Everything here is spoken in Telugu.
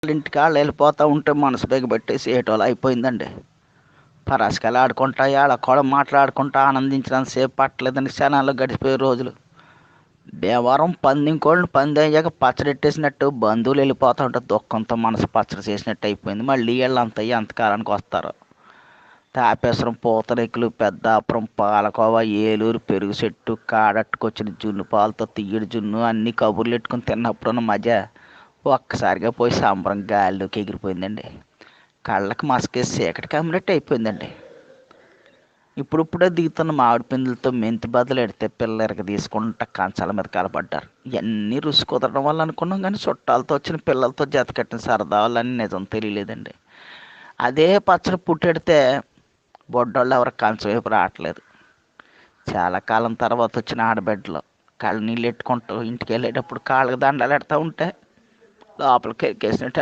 ఇంటికి వాళ్ళు వెళ్ళిపోతూ ఉంటే మనసు బిగబెట్టేసి ఏటోలు అయిపోయిందండి. పరాసుకెళ్ళి ఆడుకుంటా ఏళ్ళ కూడా మాట్లాడుకుంటా ఆనందించినంతసేపు పట్టలేదండి. క్షణాల్లో గడిచిపోయే రోజులు. దేవారం పందింకోళ్ళని పంది అయ్యాక పచ్చడెట్టేసినట్టు బంధువులు వెళ్ళిపోతూ ఉంటే దుఃఖంతో మనసు పచ్చడి చేసినట్టు అయిపోయింది. మళ్ళీ వీళ్ళంతా ఎంతకాలానికి వస్తారు. తాపేశ్వరం, పూతరేకులు, పెద్దాపురం, పాలకోవ, ఏలూరు, పెరుగు చెట్టు, కాడట్టుకొచ్చిన జున్ను పాలతో తీయడి జున్ను అన్నీ కబుర్లు పెట్టుకుని తిన్నప్పుడున్న మజా ఒక్కసారిగా పోయి సంబరం గాలిలోకి ఎగిరిపోయిందండి. కళ్ళకి మసకేసి చీకటి కమ్మినట్టు అయిపోయిందండి. ఇప్పుడిప్పుడే దిగుతున్న మామిడి పిందులతో మెంతి బదులు ఎడితే పిల్లలకి తీసుకుంటా కంచాల మీద కలపడ్డారు. ఇవన్నీ రుచి కుదరడం వల్ల అనుకున్నాం, కానీ చుట్టాలతో వచ్చిన పిల్లలతో జత కట్టిన సరదా వాళ్ళని నిజం తెలియలేదండి. అదే పచ్చడి పుట్టెడితే బొడ్డోళ్ళు ఎవరు కంచం వైపు రావట్లేదు. చాలా కాలం తర్వాత వచ్చిన ఆడబిడ్డలు కళ్ళు నీళ్ళు ఎట్టుకుంటూ ఇంటికి వెళ్ళేటప్పుడు కాళ్ళకి దండాలు ఎడతా ఉంటే లోపలికి ఎక్కేసినట్టు